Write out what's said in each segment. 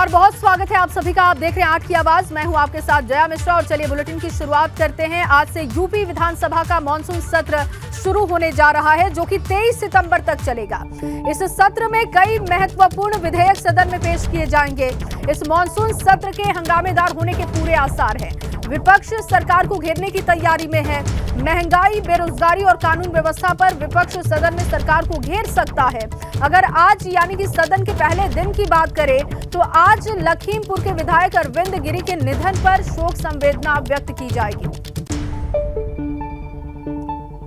नमस्कार, बहुत स्वागत है आप सभी का। आप देख रहे हैं 8 की आवाज। मैं हूं आपके साथ जया मिश्रा और चलिए बुलेटिन की शुरुआत करते हैं। आज से यूपी विधानसभा का मॉनसून सत्र शुरू होने जा रहा है जो कि 23 सितंबर तक चलेगा। इस सत्र में कई महत्वपूर्ण विधेयक सदन में पेश किए जाएंगे। इस मॉनसून सत्र के हंगामेदार होने के पूरे आसार हैं। विपक्ष सरकार को घेरने की तैयारी में है। महंगाई, बेरोजगारी और कानून व्यवस्था पर विपक्ष सदन में सरकार को घेर सकता है। अगर आज यानी कि सदन के पहले दिन की बात करें तो आज लखीमपुर के विधायक अरविंद गिरी के निधन पर शोक संवेदना व्यक्त की जाएगी।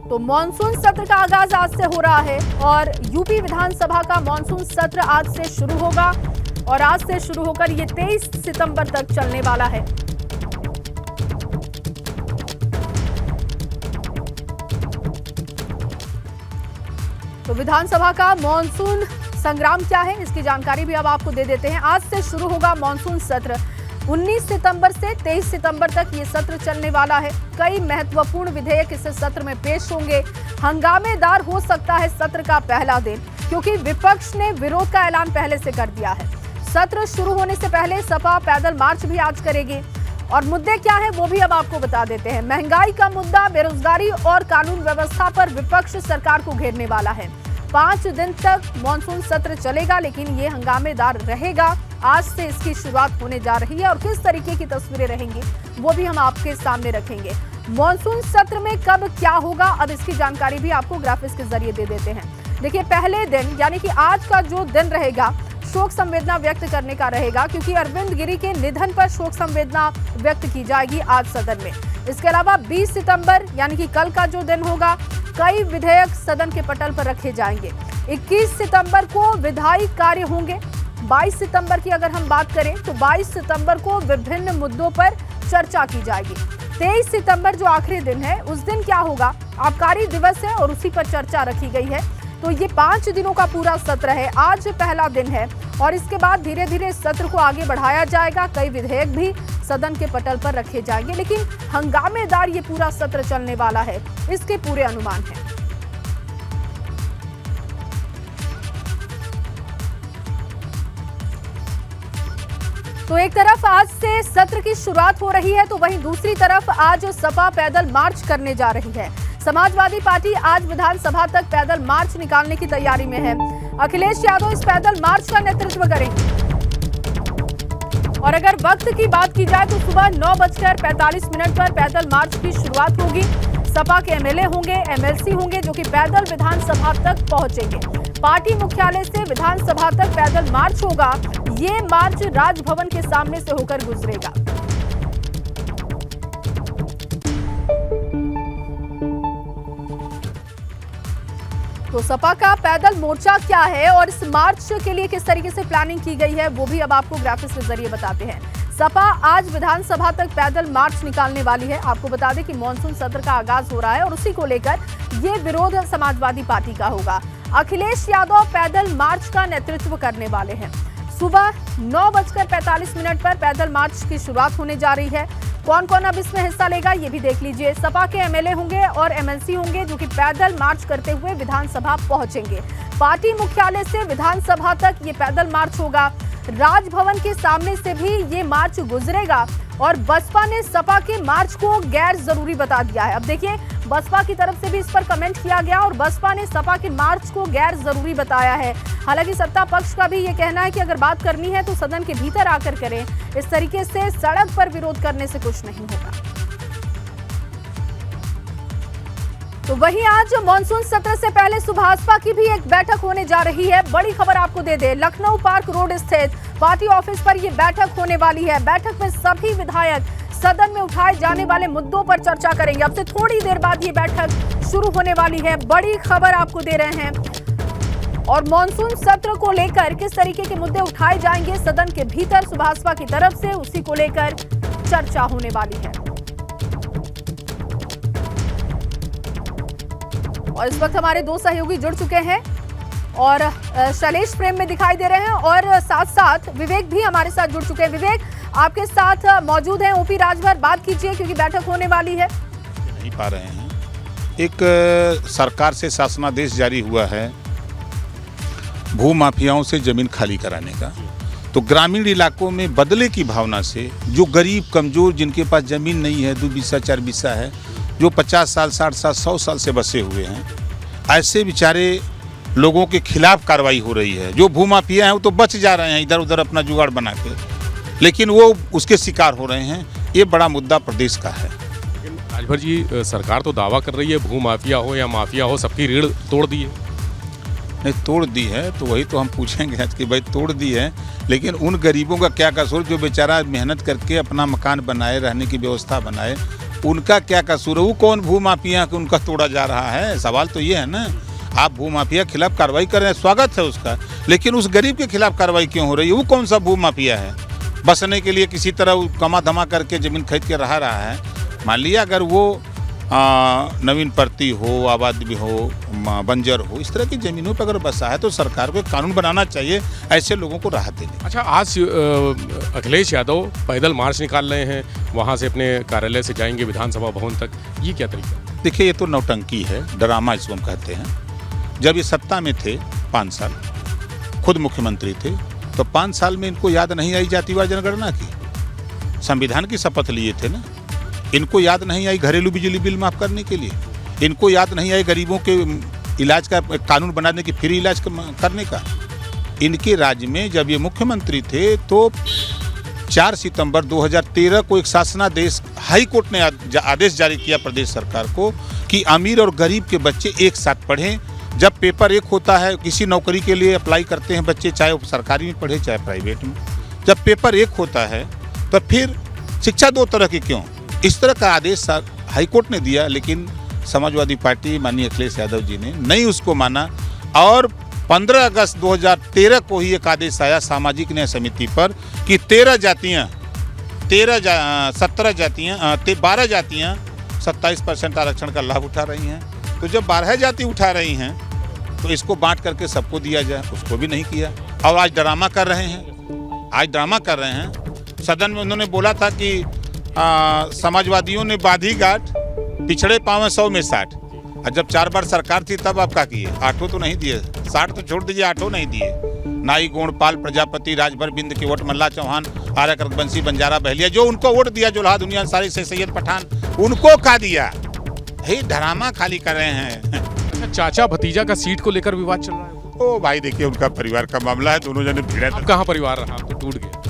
तो मॉनसून सत्र का आगाज आज से हो रहा है और यूपी विधानसभा का मॉनसून सत्र आज से शुरू होगा और आज से शुरू होकर ये 23 सितंबर तक चलने वाला है। तो विधानसभा का मॉनसून संग्राम क्या है, इसकी जानकारी भी अब आपको दे देते हैं। आज से शुरू होगा मॉनसून सत्र। 19 सितंबर से 23 सितंबर तक ये सत्र चलने वाला है। कई महत्वपूर्ण विधेयक इस सत्र में पेश होंगे। हंगामेदार हो सकता है सत्र का पहला दिन, क्योंकि विपक्ष ने विरोध का ऐलान पहले से कर दिया है। सत्र शुरू होने से पहले सपा पैदल मार्च भी आज करेगी और मुद्दे क्या है वो भी अब आपको बता देते हैं। महंगाई का मुद्दा, बेरोजगारी और कानून व्यवस्था पर विपक्ष सरकार को घेरने वाला है। 5 दिन तक मॉनसून सत्र चलेगा, लेकिन ये हंगामेदार रहेगा। आज से इसकी शुरुआत होने जा रही है और किस तरीके की तस्वीरें रहेंगी वो भी हम आपके सामने रखेंगे। मॉनसून सत्र में कब क्या होगा, अब इसकी जानकारी भी आपको ग्राफिक्स के जरिए दे देते हैं। देखिए, पहले दिन यानी कि आज का जो दिन रहेगा शोक संवेदना व्यक्त करने का रहेगा, क्योंकि अरविंद गिरी के निधन पर शोक संवेदना व्यक्त की जाएगी आज सदन में। इसके अलावा 20 सितंबर यानी कि कल का जो दिन होगा, कई विधेयक सदन के पटल पर रखे जाएंगे। 21 सितंबर को विधायी कार्य होंगे। 22 सितंबर की अगर हम बात करें तो 22 सितंबर को विभिन्न मुद्दों पर चर्चा की जाएगी। 23 सितंबर जो आखिरी दिन है, उस दिन क्या होगा, आबकारी दिवस है और उसी पर चर्चा रखी गई है। तो ये 5 दिनों का पूरा सत्र है। आज पहला दिन है और इसके बाद धीरे धीरे सत्र को आगे बढ़ाया जाएगा। कई विधेयक भी सदन के पटल पर रखे जाएंगे, लेकिन हंगामेदार ये पूरा सत्र चलने वाला है, इसके पूरे अनुमान हैं। तो एक तरफ आज से सत्र की शुरुआत हो रही है, तो वहीं दूसरी तरफ आज सपा पैदल मार्च करने जा रही है। समाजवादी पार्टी आज विधानसभा तक पैदल मार्च निकालने की तैयारी में है। अखिलेश यादव इस पैदल मार्च का नेतृत्व करेंगे। और अगर वक्त की बात की जाए तो सुबह 9:45 पर पैदल मार्च की शुरुआत होगी। सपा के एमएलए होंगे, एमएलसी होंगे जो कि पैदल विधानसभा तक पहुंचेंगे। पार्टी मुख्यालय से विधानसभा तक पैदल मार्च होगा। ये मार्च राजभवन के सामने से होकर गुजरेगा। तो सपा का पैदल मोर्चा क्या है और इस मार्च के लिए किस तरीके से प्लानिंग की गई है वो भी अब आपको ग्राफिक्स के जरिए बताते हैं। सपा आज विधानसभा तक पैदल मार्च निकालने वाली है। आपको बता दें कि मॉनसून सत्र का आगाज हो रहा है और उसी को लेकर ये विरोध समाजवादी पार्टी का होगा। अखिलेश यादव पैदल मार्च का नेतृत्व करने वाले हैं। सुबह 9:45 पर पैदल मार्च की शुरुआत होने जा रही है। कौन कौन अब इसमें हिस्सा लेगा ये भी देख लीजिए। सपा के एमएलए होंगे और एमएलसी होंगे जो कि पैदल मार्च करते हुए विधानसभा पहुंचेंगे। पार्टी मुख्यालय से विधानसभा तक ये पैदल मार्च होगा। राजभवन के सामने से भी ये मार्च गुजरेगा और बसपा ने सपा के मार्च को गैर जरूरी बता दिया है। अब देखिए, बसपा की तरफ से भी इस पर कमेंट किया गया और बसपा ने सपा के मार्च को गैर जरूरी बताया है। हालांकि सत्ता पक्ष का भी ये कहना है कि अगर बात करनी है तो सदन के भीतर आकर करें, इस तरीके से सड़क पर विरोध करने से कुछ नहीं होगा। तो वहीं आज मॉनसून सत्र से पहले सुभाषपा की भी एक बैठक होने जा रही है। बड़ी खबर आपको दे दे, लखनऊ पार्क रोड स्थित पार्टी ऑफिस पर यह बैठक होने वाली है। बैठक में सभी विधायक सदन में उठाए जाने वाले मुद्दों पर चर्चा करेंगे। अब से थोड़ी देर बाद ये बैठक शुरू होने वाली है। बड़ी खबर आपको दे रहे हैं और मॉनसून सत्र को लेकर किस तरीके के मुद्दे उठाए जाएंगे सदन के भीतर सुभाषपा की तरफ से, उसी को लेकर चर्चा होने वाली है। और इस वक्त हमारे 2 सहयोगी जुड़ चुके हैं और शैलेश फ्रेम में दिखाई दे रहे हैं और साथ साथ विवेक भी हमारे साथ जुड़ चुके हैं। विवेक, आपके साथ मौजूद हैं ओपी राजभर, बात कीजिए क्योंकि बैठक होने वाली है। नहीं पा रहे हैं। एक सरकार से शासनादेश जारी हुआ है भू माफियाओं से जमीन खाली कराने का। तो ग्रामीण इलाकों में बदले की भावना से जो गरीब कमज़ोर जिनके पास ज़मीन नहीं है, 2 बीसा 4 बीसा है, जो 50 साल 60 साल 100 साल से बसे हुए हैं, ऐसे बेचारे लोगों के खिलाफ कार्रवाई हो रही है। जो भूमाफिया हैं वो तो बच जा रहे हैं इधर उधर अपना जुगाड़ बना के, लेकिन वो उसके शिकार हो रहे हैं। ये बड़ा मुद्दा प्रदेश का है। लेकिन राजभर जी, सरकार तो दावा कर रही है भूमाफिया हो या माफिया हो सबकी रीढ़ तोड़ दी है। नहीं तोड़ दी है तो वही तो हम पूछेंगे आज कि भाई तोड़ दी है, लेकिन उन गरीबों का क्या कसूर जो बेचारा मेहनत करके अपना मकान बनाए, रहने की व्यवस्था बनाए, उनका क्या कसूर है? वो कौन भूमाफिया कि उनका तोड़ा जा रहा है? सवाल तो ये है ना। आप भूमाफिया के खिलाफ कार्रवाई कर रहे हैं, स्वागत है उसका, लेकिन उस गरीब के खिलाफ कार्रवाई क्यों हो रही है? वो कौन सा भूमाफिया है? बसने के लिए किसी तरह कमा धमा करके ज़मीन खरीद के रहा है। मान लिया अगर वो नवीन परती हो, आबादी भी हो, बंजर हो, इस तरह की ज़मीनों पर अगर बसा है तो सरकार को एक कानून बनाना चाहिए ऐसे लोगों को राहत देने। अच्छा, आज अखिलेश यादव पैदल मार्च निकाल रहे हैं, वहाँ से अपने कार्यालय से जाएंगे विधानसभा भवन तक, ये क्या तरीका? देखिए, ये तो नौटंकी है, ड्रामा इसको हम कहते हैं। जब ये सत्ता में थे 5 साल, खुद मुख्यमंत्री थे, तो 5 साल में इनको याद नहीं आई जातिवार जनगणना की? संविधान की शपथ लिए थे ना। इनको याद नहीं आई घरेलू बिजली बिल माफ़ करने के लिए? इनको याद नहीं आई गरीबों के इलाज का कानून बनाने की, फ्री इलाज करने का? इनके राज्य में जब ये मुख्यमंत्री थे तो 4 सितंबर 2013 को एक शासनादेश हाई कोर्ट ने आदेश जारी किया प्रदेश सरकार को कि अमीर और गरीब के बच्चे एक साथ पढ़ें। जब पेपर एक होता है, किसी नौकरी के लिए अप्लाई करते हैं बच्चे, चाहे वो सरकारी में पढ़े चाहे प्राइवेट में, जब पेपर एक होता है तो फिर शिक्षा 2 तरह की क्यों? इस तरह का आदेश हाई कोर्ट ने दिया, लेकिन समाजवादी पार्टी माननीय अखिलेश यादव जी ने नहीं उसको माना और 15 अगस्त 2013 को ही एक आदेश आया सामाजिक न्याय समिति पर कि 12 जातियाँ 27% आरक्षण का लाभ उठा रही हैं। तो जब 12 जाति उठा रही हैं तो इसको बांट करके सबको दिया जाए, उसको भी नहीं किया। और आज ड्रामा कर रहे हैं, सदन में उन्होंने बोला था कि समाजवादियों ने बांधी गांठ, पिछड़े पाँव 100 में 60। और जब 4 बार सरकार थी तब आप क्या किए? 8 तो नहीं दिए, 60 तो छोड़ दीजिए, 8 नहीं दिए। नाई, गोंडपाल, प्रजापति, राजभर, बिंद के वोट, मल्ला चौहान, आर्यकर, बंसी, बंजारा, बहलिया, जो उनको वोट दिया, जोल्हा, दुनिया सारी से सैयद पठान, उनको खा दिया। हे ड्रामा खाली कर रहे हैं। चाचा भतीजा का सीट को लेकर विवाद चल रहा है। ओ भाई देखिए, उनका परिवार का मामला है, दोनों जने भिड़े। अब कहाँ परिवार रहा? तो टूट गया।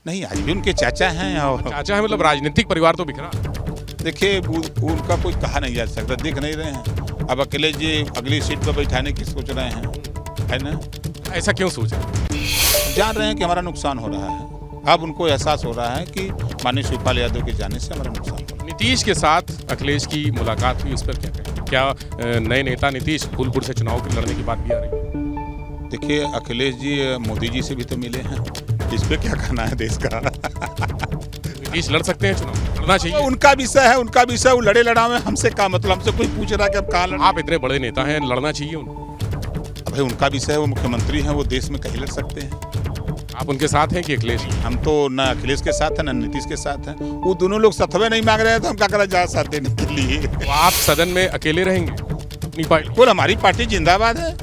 नहीं, आज भी उनके चाचा हैं। और चाचा है मतलब राजनीतिक परिवार तो बिखरा। देखिए, उनका कोई कहा नहीं जा सकता, देख नहीं रहे हैं। अब अखिलेश जी अगली सीट पर बैठाने की सोच रहे हैं, है ना? ऐसा क्यों सोच रहे? जान रहे हैं कि हमारा नुकसान हो रहा है। अब उनको एहसास हो रहा है कि माननीय शिवपाल यादव के जाने से हमारा नुकसान हो रहा है। नीतीश के साथ अखिलेश की मुलाकात हुई, उस पर क्या कहें? क्या नए नेता नीतीश फूलपुर से चुनाव की लड़ने की बात भी आ रही है? देखिए, अखिलेश जी मोदी जी से भी तो मिले हैं, इस पे क्या कहना है देश का? नीतीश लड़ सकते हैं चुनाव, लड़ना चाहिए। उनका विषय, वो लड़े लड़ावे, हमसे क्या मतलब? हमसे कोई पूछ रहा है कि अब कहाँ लड़े? आप इतने बड़े नेता हैं, लड़ना चाहिए उनको। भाई उनका विषय है, वो मुख्यमंत्री हैं, वो देश में कहीं लड़ सकते हैं। आप उनके साथ हैं कि अखिलेश? हम तो न अखिलेश के साथ हैं न नीतीश के साथ हैं। वो दोनों लोग सतवे नहीं मांग रहे हैं तो हम क्या करें जा साथ देने के लिए? तो आप सदन में अकेले रहेंगे अपनी पार्टी? बिल्कुल, हमारी पार्टी जिंदाबाद है।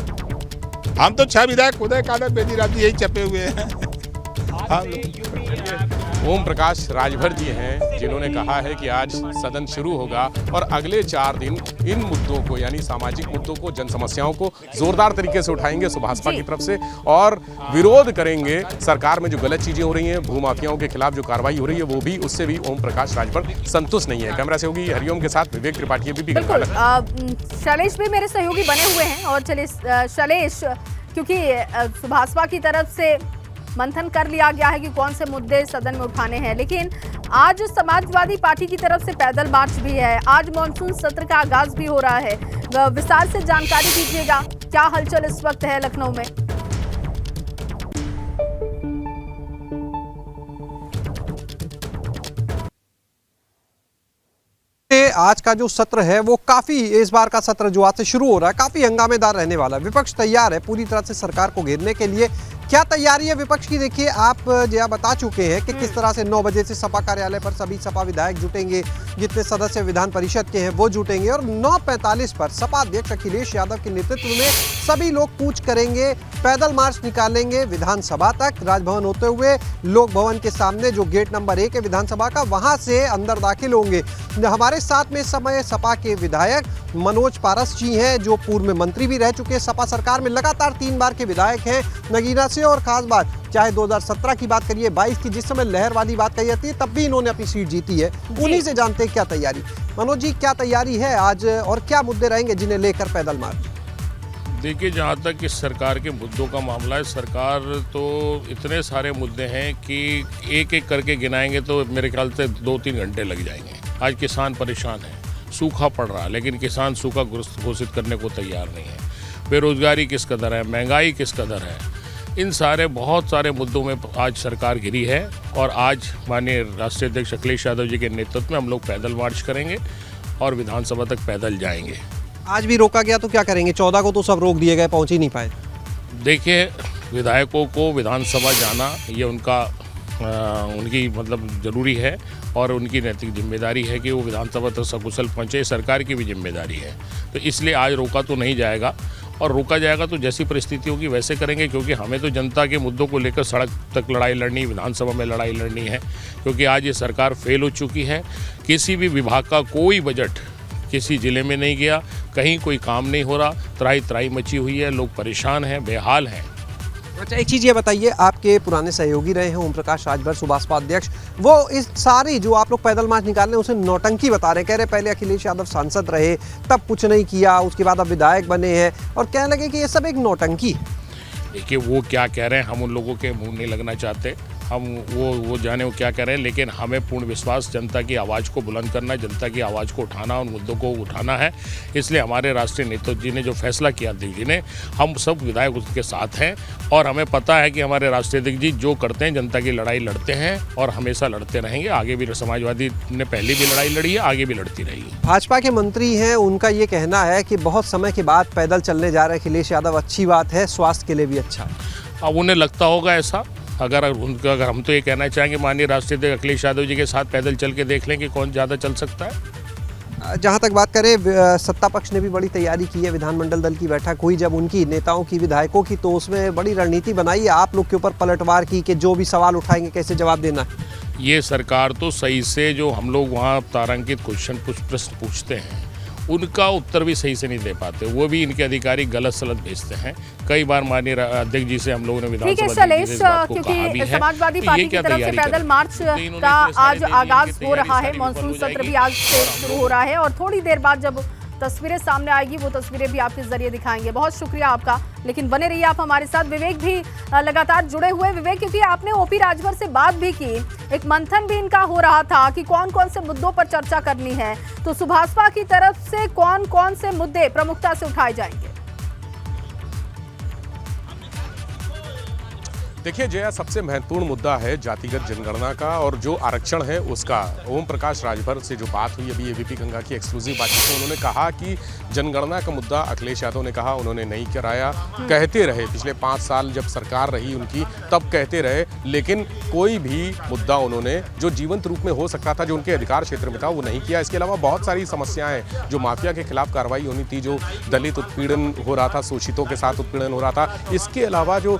हम तो 6 विधायक उदय कादर बेदीराम जी यही चपे हुए हैं। ओम प्रकाश राजभर जी हैं जिन्होंने कहा है कि आज सदन शुरू होगा और अगले 4 दिन इन मुद्दों को, यानी सामाजिक मुद्दों को, जन समस्याओं को जोरदार तरीके से उठाएंगे सुभाषपा की तरफ से और विरोध करेंगे सरकार में जो गलत चीजें हो रही हैं, भूमाफियाओं के खिलाफ जो कार्रवाई हो रही है, वो भी, उससे भी ओम प्रकाश राजभर संतुष्ट नहीं है। कैमरा से होगी हरिओम के साथ विवेक त्रिपाठी। बिल्कुल, शैलेश भी मेरे सहयोगी बने हुए हैं और चलिए शैलेश, क्योंकि सुभाषपा की तरफ से मंथन कर लिया गया है कि कौन से मुद्दे सदन में उठाने हैं, लेकिन आज समाजवादी पार्टी की तरफ से पैदल मार्च भी है, आज मॉनसून सत्र का आगाज भी हो रहा है। विस्तार से जानकारी दीजिएगा, क्या हलचल इस वक्त है लखनऊ में? आज का जो सत्र है वो काफी, इस बार का सत्र जो आज से शुरू हो रहा है काफी हंगामेदार रहने वाला है। विपक्ष तैयार है पूरी तरह से सरकार को घेरने के लिए, क्या तैयारी है विपक्ष की? देखिए, आप जया बता चुके हैं कि किस तरह से 9 बजे से सपा कार्यालय पर सभी सपा विधायक जुटेंगे, जितने सदस्य विधान परिषद के हैं वो जुटेंगे और 9:45 पर सपा अध्यक्ष अखिलेश यादव के नेतृत्व में सभी लोग कूच करेंगे, पैदल मार्च निकालेंगे विधानसभा तक। राजभवन होते हुए लोक भवन के सामने जो गेट नंबर 1 है विधानसभा का, वहां से अंदर दाखिल होंगे। हमारे साथ में इस समय सपा के विधायक मनोज पारस जी हैं, जो पूर्व में मंत्री भी रह चुके हैं, सपा सरकार में लगातार 3 बार के विधायक हैं नगीना से। और खास बात, चाहे 2017 की बात करिए, 22 की जिस समय लहर वाली बात कही जाती है, तब भी इन्होंने अपनी सीट जीती है। उन्हीं से जानते हैं क्या तैयारी। मनोज जी, क्या तैयारी है आज और क्या मुद्दे रहेंगे जिन्हें लेकर पैदल मार्च? देखिए, जहाँ तक इस सरकार के मुद्दों का मामला है, सरकार तो इतने सारे मुद्दे हैं कि एक एक करके गिनाएंगे तो मेरे ख्याल से 2-3 घंटे लग जाएंगे। आज किसान परेशान है, सूखा पड़ रहा है, लेकिन किसान सूखा घोषित करने को तैयार नहीं है। बेरोजगारी किस कदर है, महंगाई किस कदर है, इन सारे बहुत सारे मुद्दों में आज सरकार घिरी है। और आज माननीय राष्ट्रीय अध्यक्ष अखिलेश यादव जी के नेतृत्व में हम लोग पैदल मार्च करेंगे और विधानसभा तक पैदल जाएंगे। आज भी रोका गया तो क्या करेंगे? 14 को तो सब रोक दिए गए, पहुंच ही नहीं पाए। देखिए, विधायकों को विधानसभा जाना ये उनकी मतलब ज़रूरी है और उनकी नैतिक जिम्मेदारी है कि वो विधानसभा तक सकुशल पहुँचे, सरकार की भी जिम्मेदारी है। तो इसलिए आज रोका तो नहीं जाएगा, और रोका जाएगा तो जैसी परिस्थिति होगी वैसे करेंगे, क्योंकि हमें तो जनता के मुद्दों को लेकर सड़क तक लड़ाई लड़नी, विधानसभा में लड़ाई लड़नी है। क्योंकि आज ये सरकार फेल हो चुकी है। किसी भी विभाग का कोई बजट किसी ज़िले में नहीं गया, कहीं कोई काम नहीं हो रहा, त्राही त्राही मची हुई है, लोग परेशान हैं, बेहाल हैं। अच्छा, एक चीज़ ये बताइए, आपके पुराने सहयोगी रहे हैं ओम प्रकाश राजभर, सुभाषपा अध्यक्ष, वो इस सारी जो आप लोग पैदल मार्च निकाल रहे हैं उसे नौटंकी बता रहे हैं। कह रहे पहले अखिलेश यादव सांसद रहे, तब कुछ नहीं किया, उसके बाद अब विधायक बने हैं, और कहने लगे कि ये सब एक नौटंकी है। देखिए, वो क्या कह रहे हैं हम उन लोगों के मुंह नहीं लगना चाहते। हम वो जाने वो क्या कह रहे हैं, लेकिन हमें पूर्ण विश्वास जनता की आवाज़ को बुलंद करना है, जनता की आवाज़ को उठाना, उन मुद्दों को उठाना है। इसलिए हमारे राष्ट्रीय नेतृत्व जी ने जो फैसला किया, अध्यक्ष जी ने, हम सब विधायक उसके साथ हैं। और हमें पता है कि हमारे राष्ट्रीय अध्यक्ष जी जो करते हैं, जनता की लड़ाई लड़ते हैं और हमेशा लड़ते रहेंगे। आगे भी समाजवादी ने पहले भी लड़ाई लड़ी है, आगे भी लड़ती रहेगी। भाजपा के मंत्री हैं, उनका ये कहना है कि बहुत समय के बाद पैदल चलने जा रहे हैं अखिलेश यादव, अच्छी बात है, स्वास्थ्य के लिए भी अच्छा है। अब उन्हें लगता होगा ऐसा। अगर हम तो ये कहना चाहेंगे माननीय राष्ट्रीय अध्यक्ष अखिलेश यादव जी के साथ पैदल चल के देख लें कि कौन ज़्यादा चल सकता है। जहाँ तक बात करें, सत्ता पक्ष ने भी बड़ी तैयारी की है। विधानमंडल दल की बैठक हुई जब उनकी, नेताओं की, विधायकों की, तो उसमें बड़ी रणनीति बनाई है आप लोग के ऊपर पलटवार की कि जो भी सवाल उठाएंगे कैसे जवाब देना है। ये सरकार तो सही से जो हम लोग वहाँ तारांकित प्रश्न पूछते हैं उनका उत्तर भी सही से नहीं दे पाते। वो भी इनके अधिकारी गलत सलत भेजते हैं। कई बार माननीय अध्यक्ष जी से हम लोगों ने विधानसभा में इस बात को कहा भी है। समाजवादी पार्टी की तरफ से पैदल मार्च का आज आगाज हो रहा है। मॉनसून सत्र भी आज से शुरू हो रहा है और थोड़ी देर बाद जब तस्वीरें सामने आएगी वो तस्वीरें भी आपके जरिए दिखाएंगे। बहुत शुक्रिया आपका, लेकिन बने रहिए आप हमारे साथ। विवेक भी लगातार जुड़े हुए। विवेक, क्योंकि आपने ओपी राजभर से बात भी की, एक मंथन भी इनका हो रहा था कि कौन कौन से मुद्दों पर चर्चा करनी है, तो सुभाषपा की तरफ से कौन कौन से मुद्दे प्रमुखता से उठाए जाएंगे? देखिए जया, सबसे महत्वपूर्ण मुद्दा है जातिगत जनगणना का और जो आरक्षण है उसका। ओम प्रकाश राजभर से जो बात हुई अभी एबीपी गंगा की एक्सक्लूसिव बातचीत में, उन्होंने कहा कि जनगणना का मुद्दा अखिलेश यादव ने कहा उन्होंने नहीं कराया। कहते रहे पिछले 5 साल जब सरकार रही उनकी, तब कहते रहे, लेकिन कोई भी मुद्दा उन्होंने जो जीवंत रूप में हो सकता था, जो उनके अधिकार क्षेत्र में था, वो नहीं किया। इसके अलावा बहुत सारी समस्याएं, जो माफिया के खिलाफ कार्रवाई होनी थी, जो दलित उत्पीड़न हो रहा था, शोषितों के साथ उत्पीड़न हो रहा था, इसके अलावा जो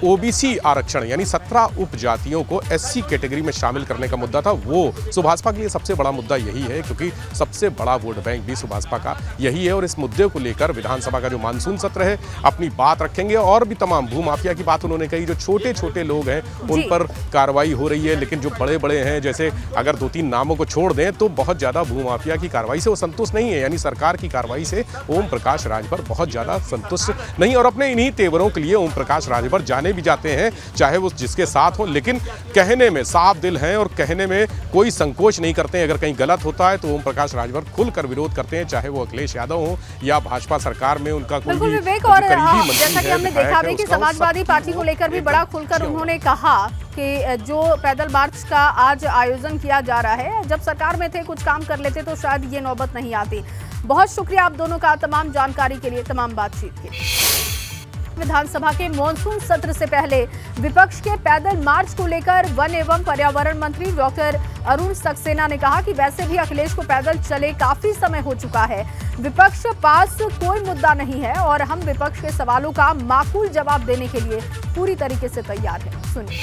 ओबीसी आरक्षण यानी 17 उपजातियों को एससी कैटेगरी में शामिल करने का मुद्दा था, वो सुभाषपा के लिए सबसे बड़ा मुद्दा यही है, क्योंकि सबसे बड़ा वोट बैंक भी सुभाषपा का यही है। और इस मुद्दे को लेकर विधानसभा का जो मानसून सत्र है अपनी बात रखेंगे। और भी तमाम भूमाफिया की बात उन्होंने कही, जो छोटे छोटे लोग हैं उन पर कार्रवाई हो रही है, लेकिन जो बड़े बड़े हैं, जैसे अगर 2-3 नामों को छोड़ दें तो बहुत ज्यादा भूमाफिया की कार्रवाई से वो संतुष्ट नहीं है। यानी सरकार की कार्रवाई से ओम प्रकाश राजभर बहुत ज्यादा संतुष्ट नहीं, और अपने इन्हीं तेवरों के लिए ओम प्रकाश राजभर जाने भी जाते हैं, चाहे वो जिसके साथ हो, लेकिन कहने में साफ दिल हैं और कहने में कोई संकोच नहीं करते हैं। अगर कहीं गलत होता है तो ओम प्रकाश राजभर खुलकर विरोध करते हैं, चाहे वो अखिलेश यादव हो या भाजपा सरकार में उनका कोई भी विवेक। और जैसा कि हमने देखा है कि समाजवादी पार्टी को लेकर भी बड़ा खुलकर उन्होंने कहा कि जो पैदल मार्च का आज आयोजन किया जा रहा है, जब सरकार में थे कुछ काम कर लेते तो शायद ये नौबत नहीं आती। बहुत शुक्रिया आप दोनों का तमाम जानकारी के लिए, तमाम बातचीत के लिए। विधानसभा के मॉनसून सत्र से पहले विपक्ष के पैदल मार्च को लेकर वन एवं पर्यावरण मंत्री डॉक्टर अरुण सक्सेना ने कहा कि वैसे भी अखिलेश को पैदल चले काफी समय हो चुका है। विपक्ष पास कोई मुद्दा नहीं है और हम विपक्ष के सवालों का माकूल जवाब देने के लिए पूरी तरीके से तैयार हैं। सुनिए।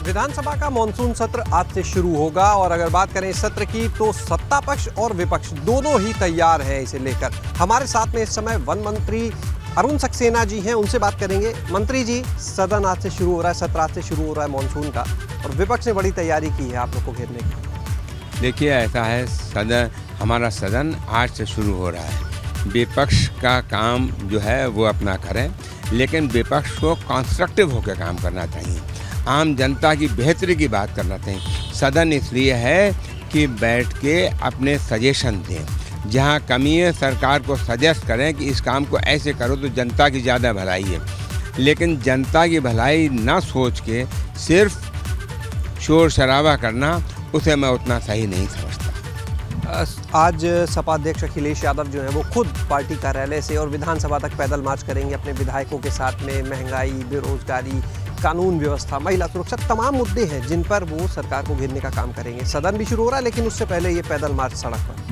विधानसभा का मॉनसून सत्र आज से शुरू होगा और अगर बात करें इस सत्र की तो सत्ता पक्ष और विपक्ष दोनों ही तैयार हैं इसे लेकर। हमारे साथ में इस समय वन मंत्री अरुण सक्सेना जी हैं, उनसे बात करेंगे। मंत्री जी, सदन आज से शुरू हो रहा है, सत्र आज से शुरू हो रहा है मॉनसून का, और विपक्ष ने बड़ी तैयारी की है आप लोग को घेरने की। देखिए, ऐसा है, हमारा सदन आज से शुरू हो रहा है। विपक्ष का काम जो है वो अपना करें, लेकिन विपक्ष को कंस्ट्रक्टिव होकर काम करना चाहिए, आम जनता की बेहतरी की बात करना चाहिए। सदन इसलिए है कि बैठ के अपने सजेशन दें, जहां कमी है सरकार को सजेस्ट करें कि इस काम को ऐसे करो तो जनता की ज़्यादा भलाई है। लेकिन जनता की भलाई ना सोच के सिर्फ शोर शराबा करना, उसे मैं उतना सही नहीं समझता। आज सपा अध्यक्ष अखिलेश यादव जो है वो खुद पार्टी कार्यालय से और विधानसभा तक पैदल मार्च करेंगे अपने विधायकों के साथ में। महंगाई, बेरोजगारी, कानून व्यवस्था, महिला सुरक्षा, तमाम मुद्दे हैं जिन पर वो सरकार को घेरने का काम करेंगे। सदन भी शुरू हो रहा है, लेकिन उससे पहले ये पैदल मार्च सड़क पर।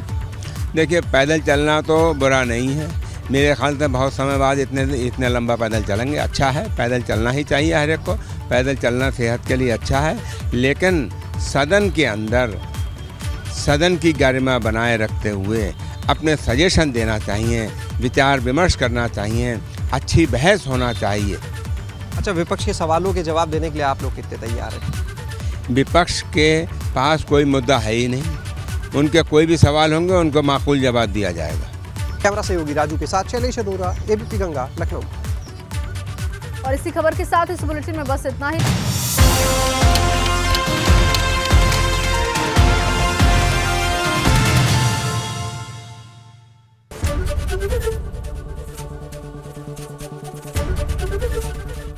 देखिए, पैदल चलना तो बुरा नहीं है, मेरे ख्याल से बहुत समय बाद इतने लंबा पैदल चलेंगे, अच्छा है। पैदल चलना ही चाहिए हर एक को, पैदल चलना सेहत के लिए अच्छा है। लेकिन सदन के अंदर सदन की गरिमा बनाए रखते हुए अपने सजेशन देना चाहिए, विचार विमर्श करना चाहिए, अच्छी बहस होना चाहिए। अच्छा, विपक्ष के सवालों के जवाब देने के लिए आप लोग कितने तैयार हैं? विपक्ष के पास कोई मुद्दा है ही नहीं, उनके कोई भी सवाल होंगे उनको माकूल जवाब दिया जाएगा। कैमरा सहयोगी राजू के साथ शैलेश अरोरा, एबीपी गंगा, लखनऊ। और इसी खबर के साथ इस बुलेटिन में बस इतना ही।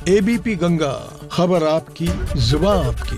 एबीपी गंगा, खबर आपकी, जुबान आपकी।